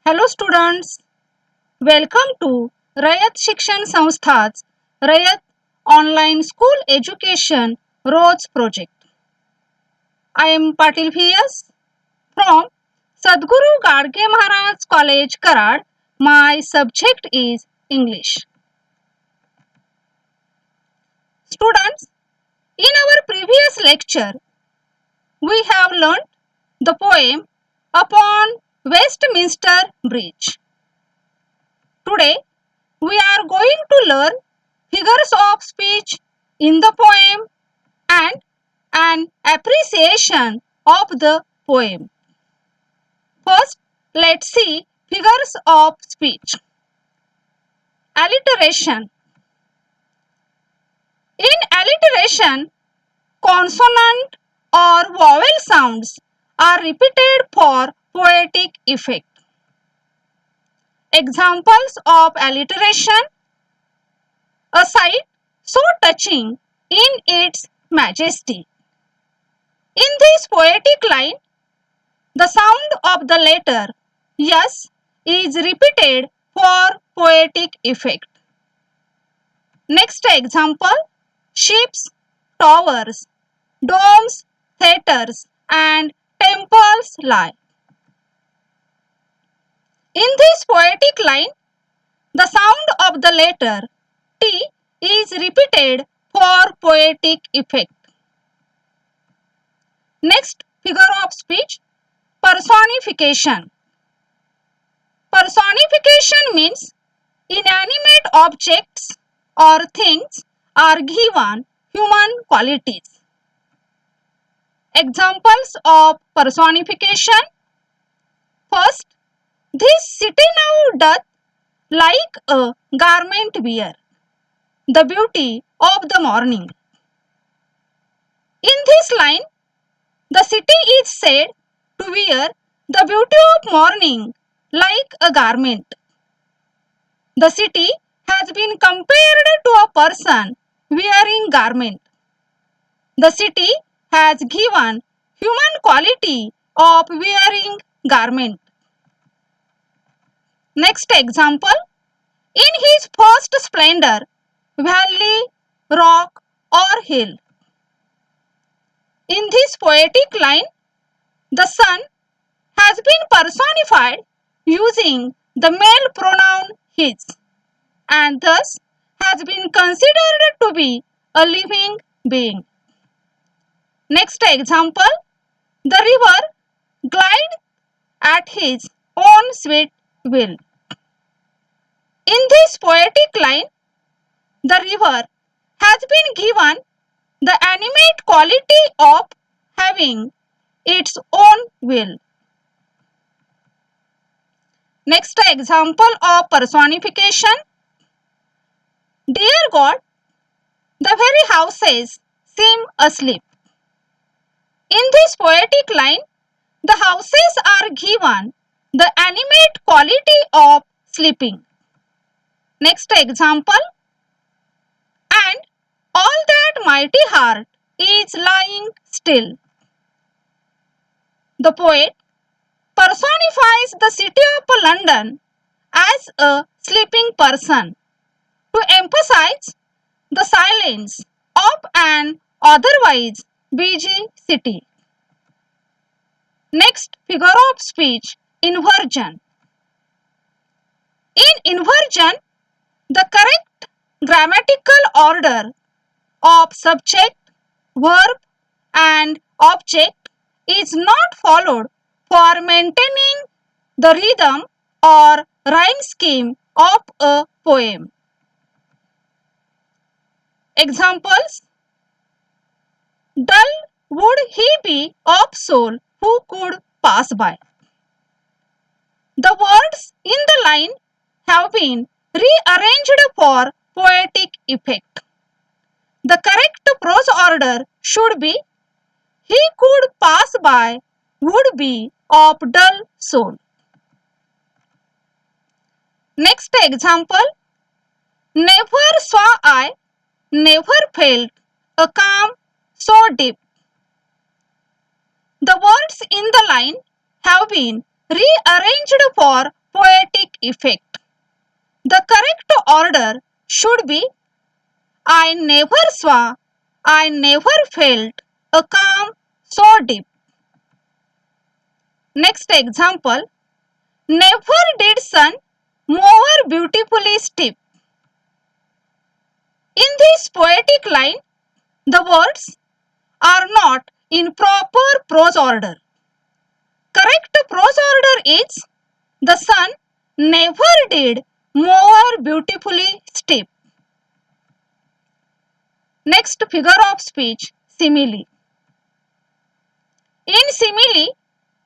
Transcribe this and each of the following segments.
Hello students, welcome to Rayat Shikshan Sanstha's Rayat Online School Education Roads Project. I am Patil V.S. from Sadguru Gadge Maharaj College, Karad. My subject is English. Students, in our previous lecture, we have learnt the poem Upon Westminster Bridge. Today, we are going to learn figures of speech in the poem and an appreciation of the poem. First, let's see figures of speech. Alliteration. In alliteration, consonant or vowel sounds are repeated for poetic effect. Examples of alliteration: a sight so touching in its majesty. In this poetic line, the sound of the letter yes is repeated for poetic effect. Next example: ships, towers, domes, theatres, and temples lie. In this poetic line, the sound of the letter T is repeated for poetic effect. Next figure of speech: personification. Personification means inanimate objects or things are given human qualities. Examples of personification: first, this city now doth like a garment wear, the beauty of the morning. In this line, the city is said to wear the beauty of morning like a garment. The city has been compared to a person wearing garment. The city has given human quality of wearing garment. Next example: in his first splendor, valley, rock or hill. In this poetic line, the sun has been personified using the male pronoun his and thus has been considered to be a living being. Next example: the river glides at his own sweet will. In this poetic line, the river has been given the animate quality of having its own will. Next example of personification: dear God, the very houses seem asleep. In this poetic line, the houses are given the animate quality of sleeping. Next example: and all that mighty heart is lying still. The poet personifies the city of London as a sleeping person to emphasize the silence of an otherwise busy city. Next figure of speech: inversion. In inversion, the correct grammatical order of subject, verb and object is not followed for maintaining the rhythm or rhyme scheme of a poem. Examples: dull would he be of soul who could pass by. The words in the line have been rearranged for poetic effect. The correct prose order should be: he could pass by would be of dull soul. Next example: never saw I, never felt a calm so deep. The words in the line have been rearranged for poetic effect. The correct order should be I never saw, I never felt a calm so deep. Next example, never did sun more beautifully steep. In this poetic line, the words are not in proper prose order. Correct prose order is the sun never did more beautifully steep. Next figure of speech, simile. In simile,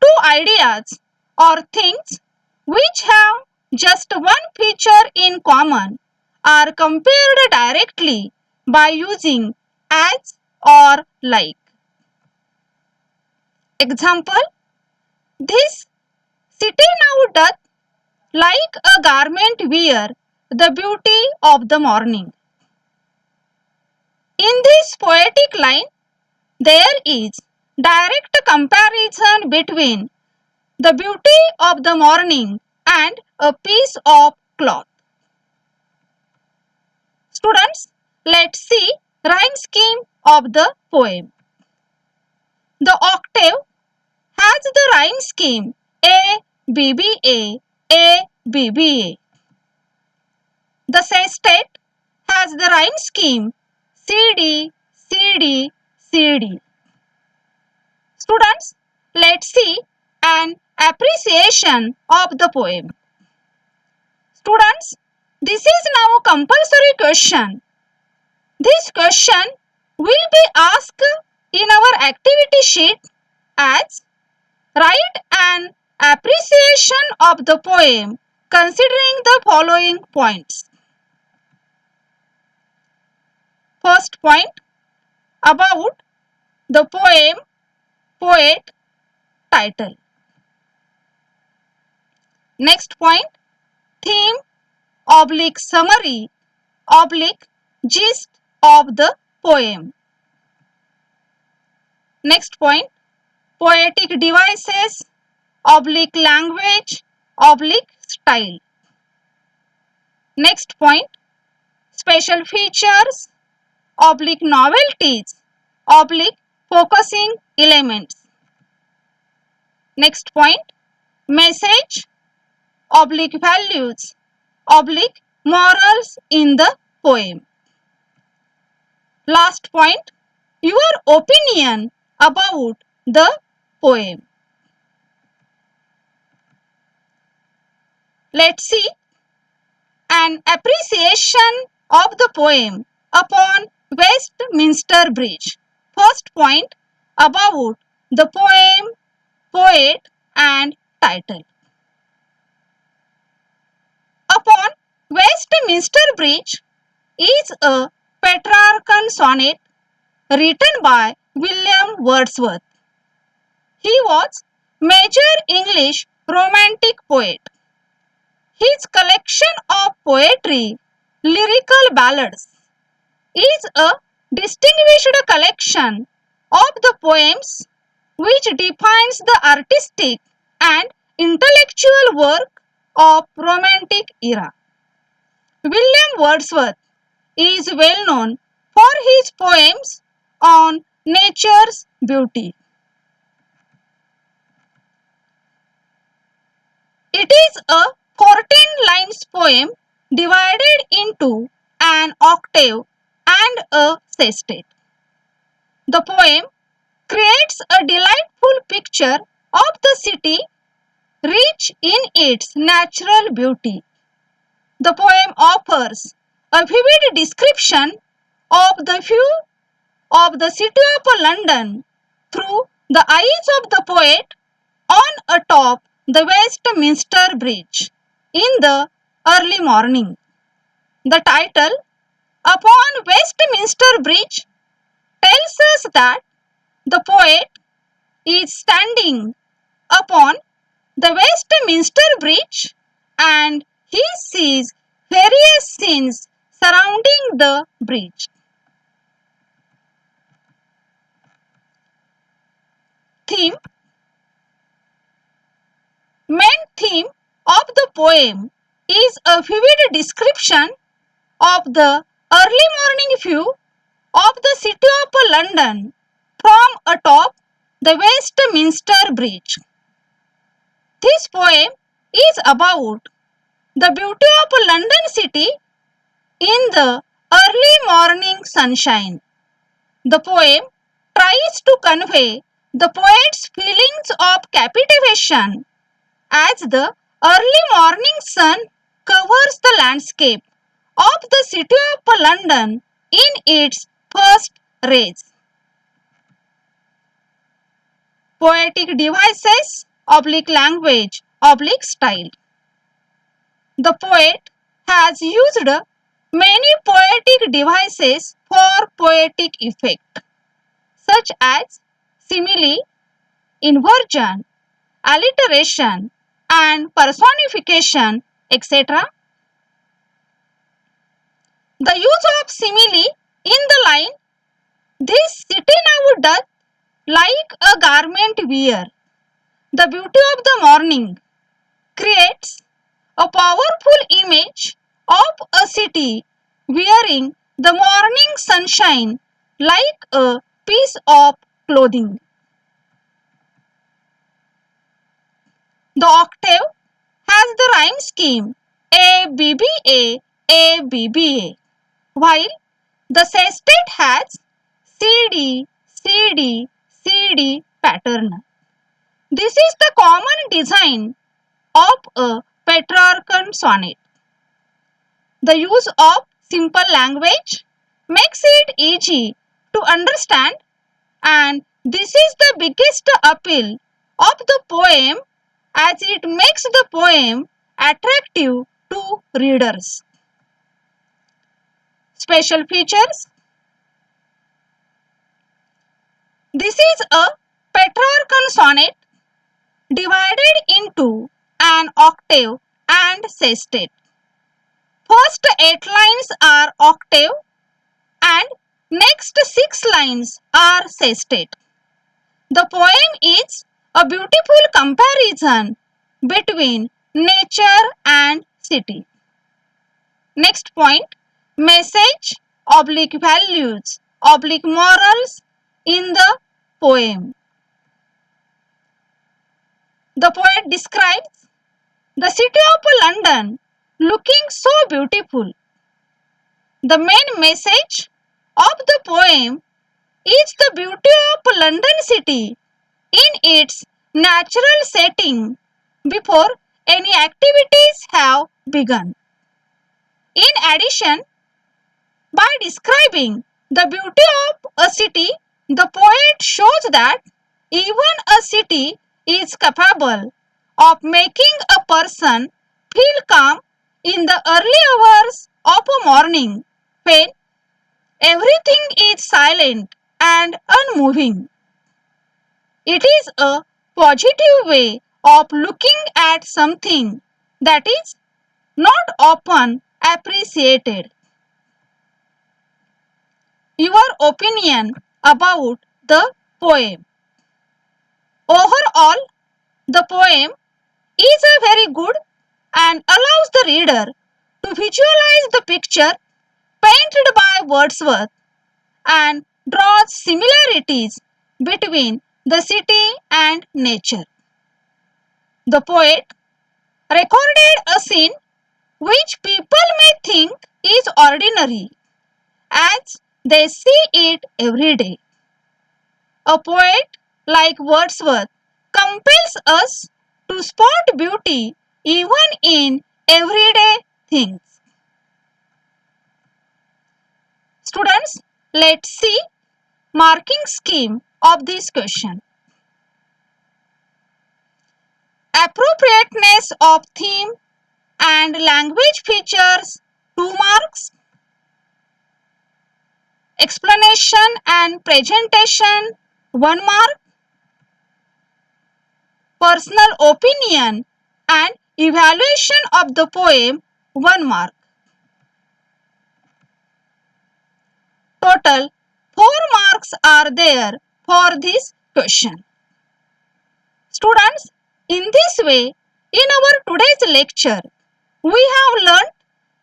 two ideas or things which have just one feature in common are compared directly by using as or like. Example, this city now doth like a garment wear the beauty of the morning. In this poetic line, there is direct comparison between the beauty of the morning and a piece of cloth. Students, let's see rhyme scheme of the poem. The octave has the rhyme scheme A, B, B, A, B, B, A. The sestet has the rhyme scheme C, D, C, D, C, D. Students, let's see an appreciation of the poem. Students, this is now a compulsory question. This question will be asked in our activity sheet as write an appreciation of the poem considering the following points. First point, about the poem, poet, title. Next point, theme, oblique summary, oblique gist of the poem. Next point, poetic devices, oblique language, oblique style. Next point, special features, oblique novelties, oblique focusing elements. Next point, message, oblique values, oblique morals in the poem. Last point, your opinion about the poem. Let's see an appreciation of the poem upon Westminster Bridge. First point, about the poem, poet and title. Upon Westminster Bridge is a Petrarchan sonnet written by William Wordsworth. He was major English romantic poet. His collection of poetry, lyrical ballads, is a distinguished collection of the poems which defines the artistic and intellectual work of romantic era. William Wordsworth is well known for his poems on nature's beauty. It is a 14 lines poem divided into an octave and a sestet. The poem creates a delightful picture of the city rich in its natural beauty. The poem offers a vivid description of the view of the city of London through the eyes of the poet on atop the Westminster Bridge in the early morning. The title, Upon Westminster Bridge, tells us that the poet is standing upon the Westminster Bridge and he sees various scenes surrounding the bridge. Theme. Main theme of the poem is a vivid description of the early morning view of the city of London from atop the Westminster Bridge. This poem is about the beauty of London city in the early morning sunshine. The poem tries to convey the poet's feelings of captivation as the early morning sun covers the landscape of the city of London in its first rays. Poetic devices, oblique language, oblique style. The poet has used many poetic devices for poetic effect, such as simile, inversion, alliteration, and personification, etc. The use of simile in the line, "This city now doth like a garment wear, the beauty of the morning," creates a powerful image of a city wearing the morning sunshine like a piece of clothing. The octave has the rhyme scheme A-B-B-A, A-B-B-A, while the sestet has C-D, C-D, C-D pattern. This is the common design of a Petrarchan sonnet. The use of simple language makes it easy to understand, and this is the biggest appeal of the poem as it makes the poem attractive to readers. Special features. This is a Petrarchan sonnet divided into an octave and sestet. First 8 lines are octave and next 6 lines are sestet. The poem is a beautiful comparison between nature and city. Next point, message, oblique values, oblique morals in the poem. The poet describes the city of London looking so beautiful. The main message of the poem is the beauty of London city in its natural setting before any activities have begun. In addition, by describing the beauty of a city, the poet shows that even a city is capable of making a person feel calm in the early hours of a morning when everything is silent and unmoving. It is a positive way of looking at something that is not often appreciated. Your opinion about the poem. Overall, the poem is a very good and allows the reader to visualize the picture painted by Wordsworth and draws similarities between the city and nature. The poet recorded a scene which people may think is ordinary as they see it every day. A poet like Wordsworth compels us to spot beauty even in everyday things. Students, let's see marking scheme of this question. Appropriateness of theme and language features 2 marks. Explanation and presentation 1 mark. Personal opinion and evaluation of the poem 1 mark. Total 4 marks are there for this question. Students, in this way In our today's lecture, we have learned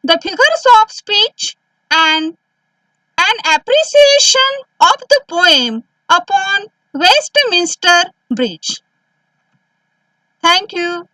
the figures of speech and an appreciation of the poem upon Westminster Bridge. Thank you.